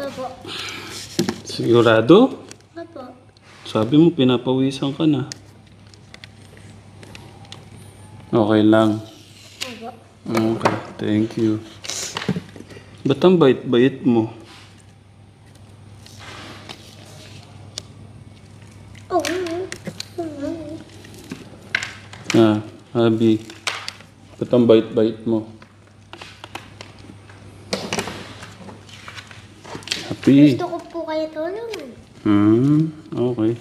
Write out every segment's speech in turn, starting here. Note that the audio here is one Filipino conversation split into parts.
Opo. Sigurado? Opo. Sabi mo, pinapawisan ka na. Okay lang. Opo. Okay, thank you. Ba't ang bait-bait mo? Oh. Abi. Ba't ang bait-bait mo? Happy. Gusto ko po kayo tulungan. Okay.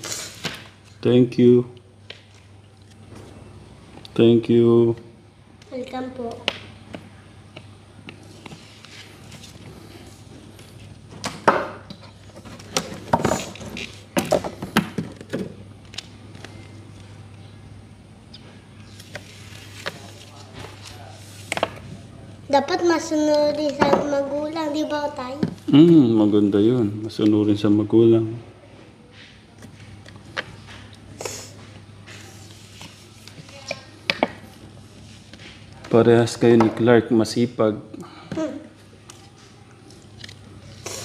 Thank you. Thank you. Welcome po. Dapat masunurin sa magulang, di ba tayo? Maganda yun. Masunurin sa magulang. Parehas kayo ni Clark, masipag.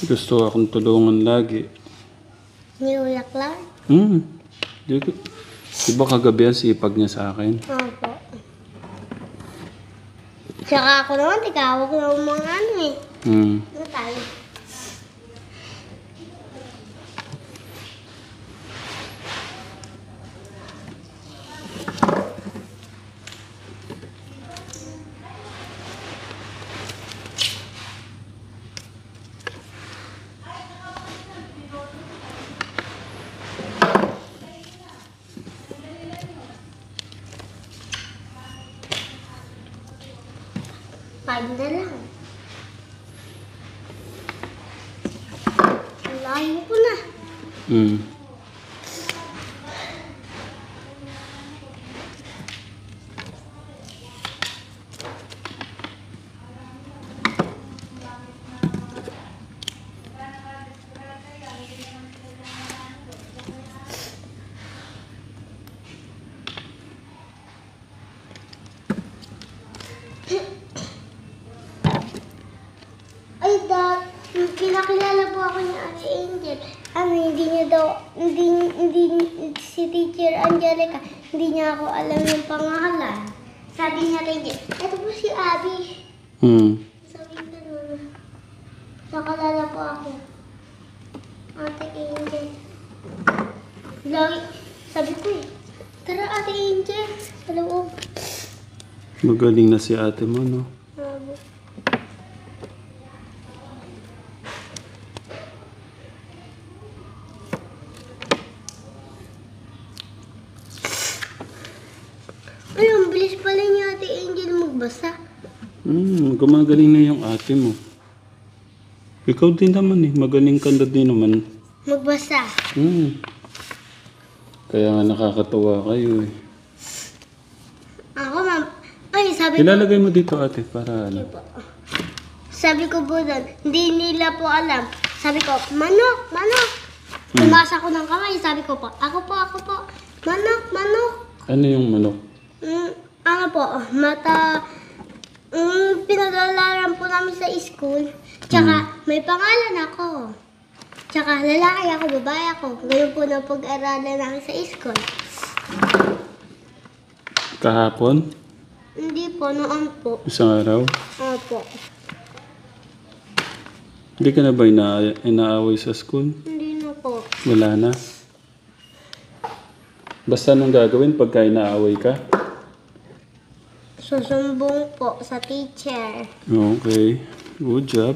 Gusto akong tulungan lagi. Niuyak lang? Diba kagabi ang sipag niya sa akin? Opo. Tsaka ako naman, tigawag ng mga ano eh. Ano tayo? Five na lang. Ang layo ko na. Ay, kinakilala po ako ni Ate Angel. Hindi niya daw, si Teacher Angelica, hindi niya ako alam yung pangalan. Sabi niya rin, ito po si Abby. Sabi niya nun, nakalala po ako. Ate Angel. Lagi, sabi ko tara Ate Angel, sa loob. Magaling na si ate mo, no? Ay, ang bilis pala ni Ate Angel magbasa. Gumagaling na yung ate mo. Ikaw din naman eh. Magaling ka na din naman. Magbasa. Kaya nga nakakatuwa kayo eh. Ako, ma'am. Ay, sabi ko. Ilalagay mo dito ate para ano. Sabi ko po doon, hindi nila po alam. Sabi ko, manok, manok. Tumasa ko ng kamay. Sabi ko po, ako po. Manok, manok. Ano yung manok? Ano po, mata. Pinag-aalaran po namin sa school. Tsaka, may pangalan ako. Tsaka, lalaki ako, babae ako. Ganyan po na pag-aralan namin sa school. Kahapon? Hindi po, noon po. Isang araw? Opo. Hindi ka na ba inaaway sa school? Hindi na po. Wala na? Basta anong gagawin pagka inaaway ka? Susumbong po sa teacher. Okay. Good job.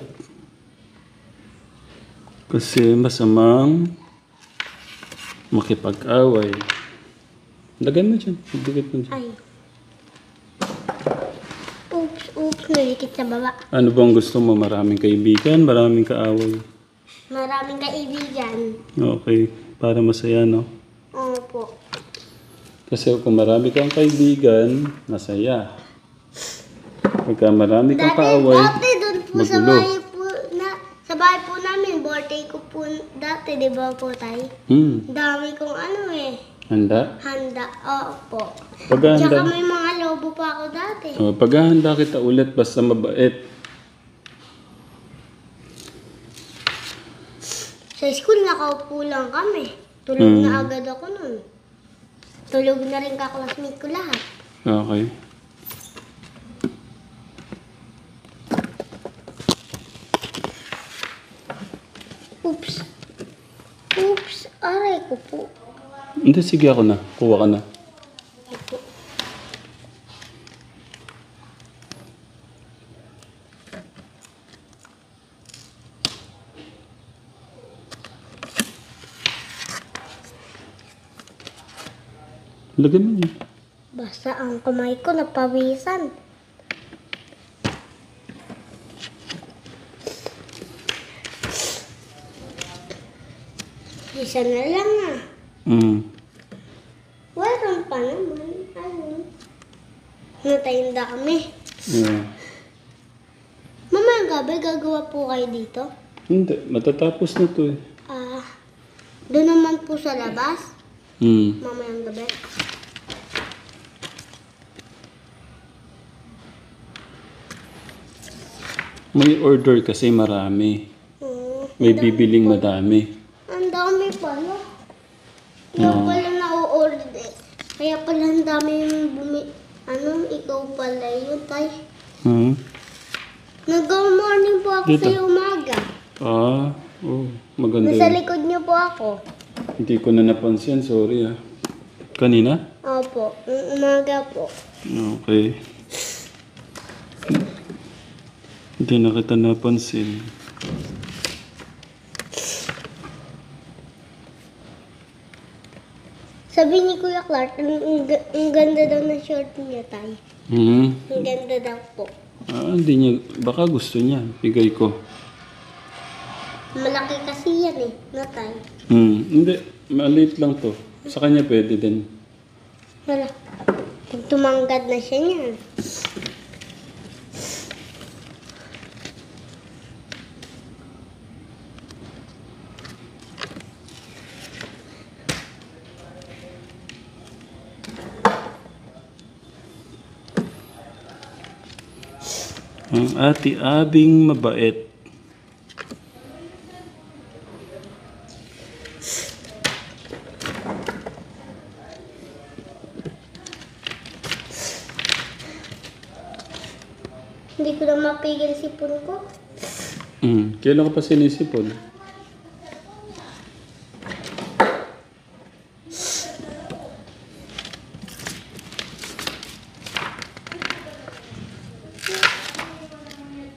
Kasi masamang makipag-away. Lagay mo dyan. Dikit mo dyan. Ay. Oops. Nalikit sa baba. Ano bang gusto mo? Maraming kaibigan? Maraming kaaway? Maraming kaibigan. Okay. Para masaya, no? Opo. Kasi kung marami kang kaibigan, masaya. Pagka marami kang kaaway, Dati doon po sa magulo. bahay po, sa bahay po namin, birthday ko po dati, di ba po tayo? Dami kong ano eh. Handa? Handa. Opo. Paghahanda, Tsaka may mga lobo pa ako dati. paghahanda kita ulit basta mabait. Sa school, nakaupo lang kami. Tulog na agad ako nun. Tulog na rin kaklasmate ko lahat. Okay. Oops. Oops. Aray ko po. Hindi, sige ako na. Kuha ka na. Ito. Lagyan mo niya. Basta ang kamay ko napawisan. Isa na lang ah. Meron pa naman. Ayun. Natayin na kami. Yeah. Mamayang gabi, gagawa po kayo dito? Hindi, matatapos na to eh. Doon naman po sa labas. Mamayang gabi. May order kasi marami. May bibiling madami. Ang dami pala. Kaya pala na-order. Kaya pala ang dami yung ikaw pala yun, tay. Nag-morning po ako Dito. sa umaga. Maganda Nasa yun. likod niyo po ako. Hindi ko na napansin, sorry ah. Kanina? Opo, umaga po. Okay. Hindi na kita napansin. Sabi ni Kuya Clark, ang ganda daw ng short niya, tay. Ang ganda daw po. Hindi niya, baka gusto niya. Bigay ko. Malaki kasi yan eh, na tay. Hindi, maliit lang to. Sa kanya pwede din. Wala. Pag tumanggad na siya niyan. Ang ati abing mabait. Hindi ko na mapigil sipon ko. Kailan ka pa sinisipon?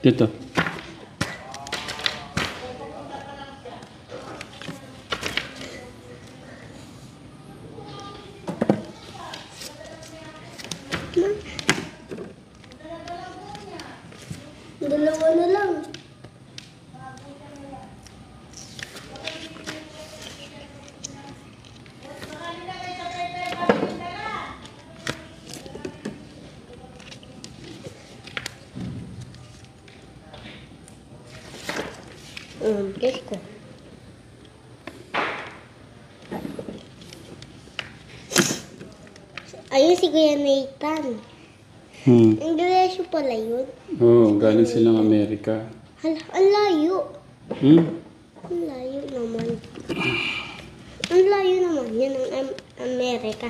Dito. Dalawa na lang. Guess ko. Ayun si Kuya Nathan. Ingresyo pala yun. Galing silang Amerika. Hala, ang layo. Ang layo naman. Ang layo naman. Yan ang Amerika.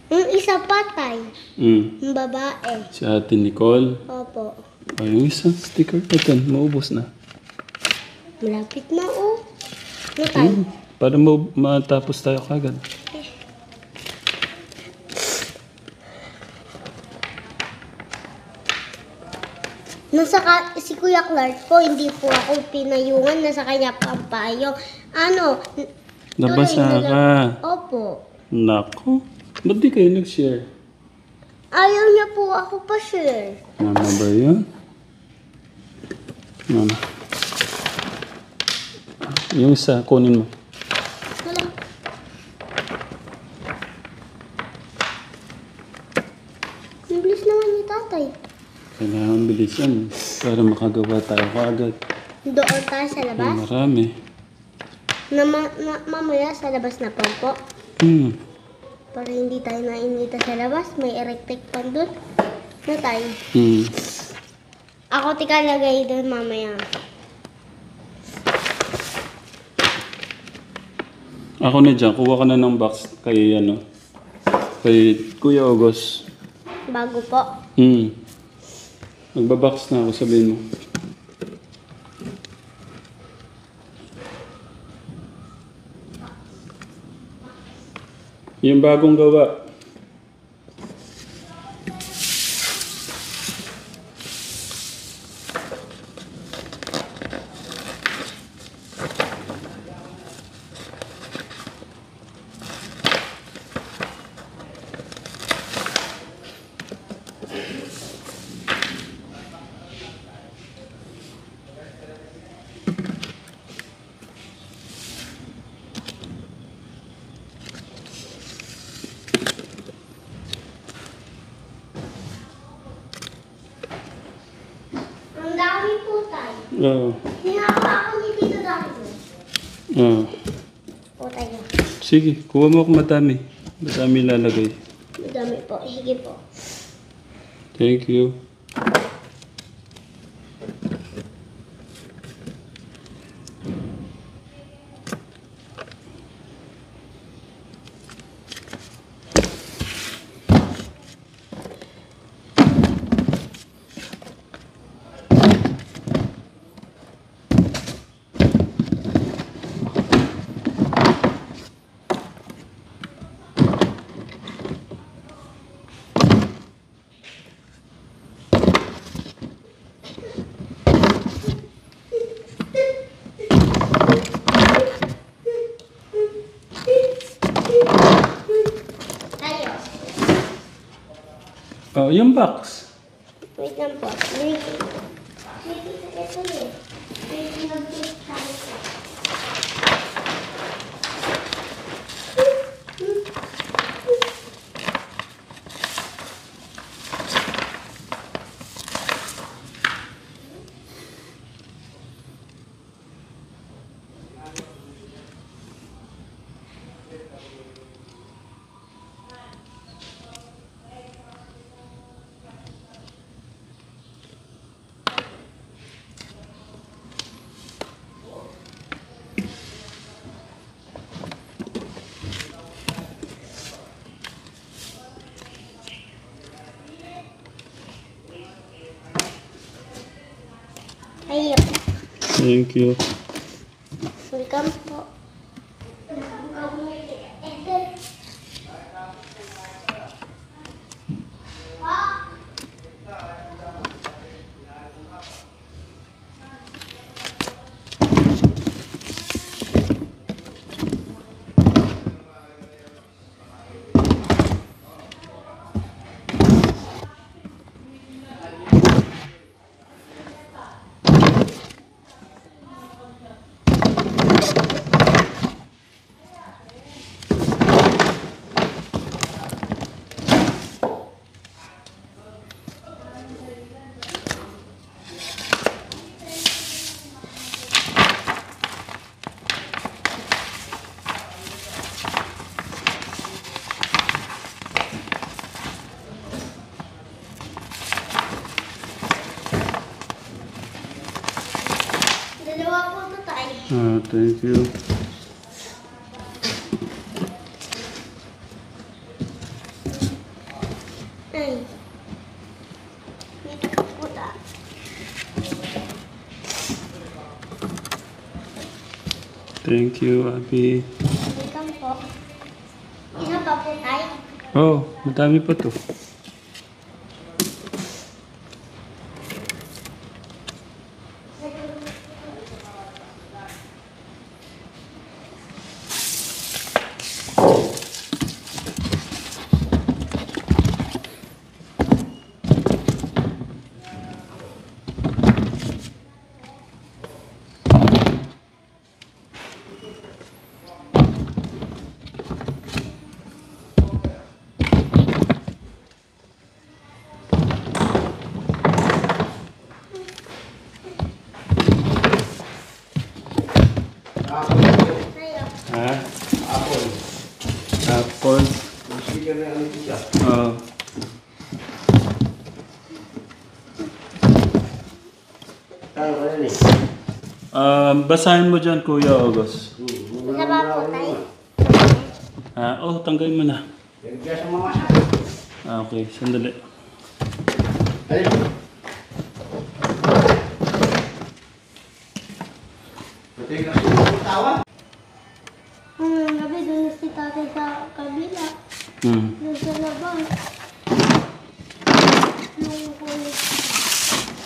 Yung isa patay. Yung babae. Si Ate Nicole. Opo. Yung isang sticker pa dyan, maubos na. Malapit na oh. Natay. Para matapos tayo kagad. Si Kuya Clark po, hindi po ako pinayungan. Nasa kanya pampayo. Nabasa tuloy na ka. lang. Opo. Nako. Ba't di kayo nag-share? Ayaw niya po ako pa-share. Mama ba yun? Mama. Yung isa, kunin mo. Wala. Ang bilis naman ni tatay. Kailangan bilisan para makagawa tayo kaagad. Doon tayo sa labas. Marami. Mamaya sa labas na po. Para hindi tayo nainita sa labas. May electric pan doon. Na tayo. Ako tika lagay doon mamaya. Ako na dyan, kuha ka na ng box kay ano. Kay Kuya August. Bago po. Magbabox na ako, sabihin mo. Yung bagong gawa. Ang dami po tayo. Oo. Hinaka ako ni Tito Dami. Oo. Po tayo. Sige, kuha mo ako madami. Madami lalagay. Madami po. Sige po. Thank you. Tayo. Oh, yung box. Wait lang po. Ito eh. Tayo. Thank you. Welcome po. Dalawa po ito tayo. Ah, thank you. Ay. Dito ka po tayo. Thank you, Abby. Welcome po. Isa pa po tayo. Oh, madami pa to. Tayo. Ha? Apple. Apple. Sige na ang isa. Oh. Tayo ka na eh. Basahin mo dyan, Kuya August. Isa pa po tayo. Tanggalin mo na. Nagbiya sa mga anak. Okay, sandali. Ayun. Pati ka tawa. Gabi doon si tatay sa kabila. Doon sa labas. Nung kulit.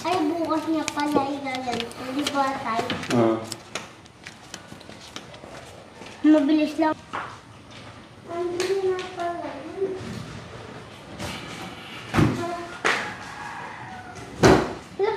Ay, bukas niya pala ilalan. Di ba, tay? Mabilis lang. Ang bilis na pala. Hala.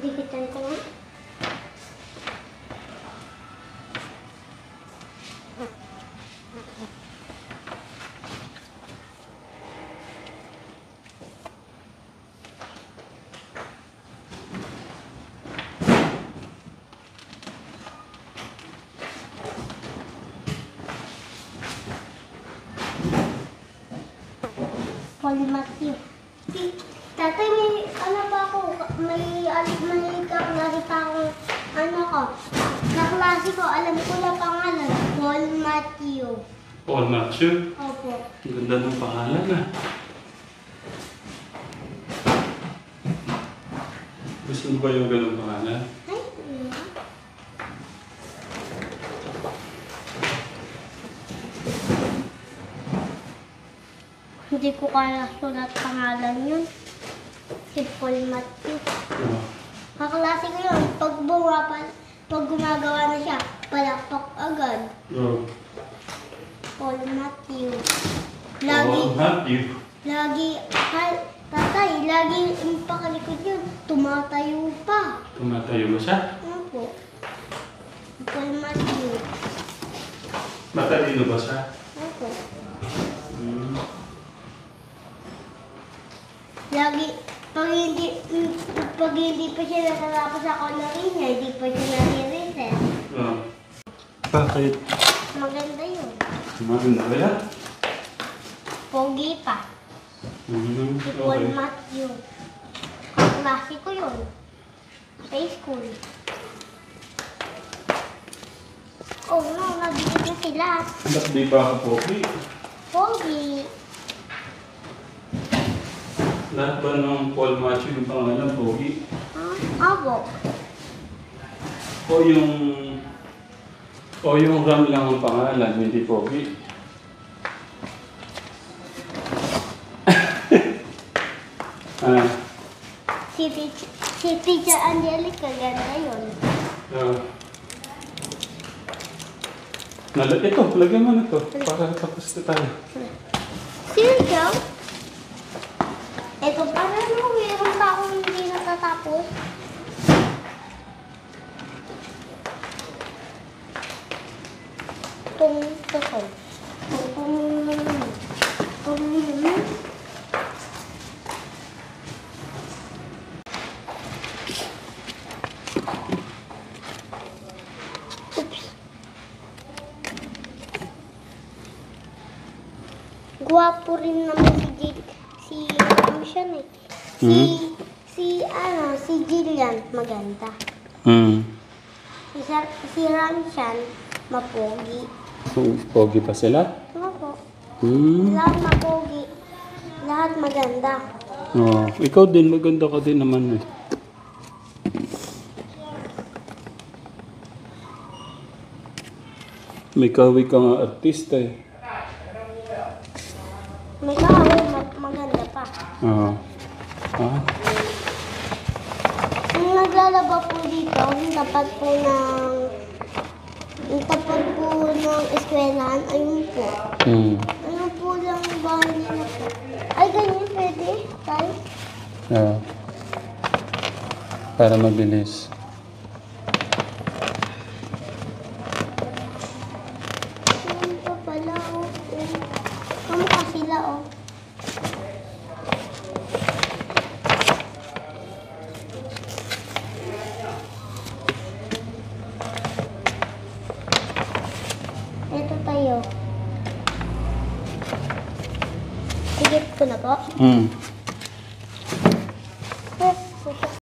Dikitan ko nga. Paul Matthew. Tatay, may ano pa ako, may kaklase pa akong ano ko. Kaklase ko, alam ko na pangalan, Paul Matthew. Paul Matthew? Opo. Ang ganda ng pangalan Gusto mo ba yung ganun pangalan? Ay, ano? Hindi ko kaya sulat pangalan yun. Si Paul Matthew. Kaklase ko yun. Pag gumagawa na siya, palakpak agad. Paul Matthew. Paul Matthew? Tatay, lagi yung pakalikod yun. Tumatayo pa. Tumatayo ba siya? Ano po? Paul Matthew. Matalino ba siya? Ano po? Lagi, pag hindi pa siya natatapos sa coloring niya, hindi pa siya nare-reset. Bakit? Maganda yun. Maganda ba yan? Pogi pa. Si Paul Matthew. Kaklase ko yun. Sa school. Oh no, nabigyan na sila. Ba't di ba ako pogi? Pogi. Lahat ba ng Paul Matthew yung pangalan pogi? Abo. O yung Ram lang ang pangalan, hindi pogi. Si Teacher Angelica, ganda yun. Ito, lagyan mo na ito. Para tapos na tayo. Seryo? Ito, parang meron pa akong hindi natatapos. Oops. Guwapo rin naman ano siya eh. Si Jillian, maganda. Si Ramshan, mapogi. Pogi pa sila? Ano po? Lahat mapogi. Lahat maganda. Ikaw din, maganda ka din naman eh. May kawi ka nga artista eh. May kahawin, maganda pa. Yung naglalaba po dito, yung tapat po ng eskwelahan, ayun po. Ayun po lang yung bahay nila po. Ay, ganyan pwede, tayo. Para mabilis. Ayun pa pala, oh. Kamukha sila, oh. Ito sa'yo. Higit ko na po. Hmm.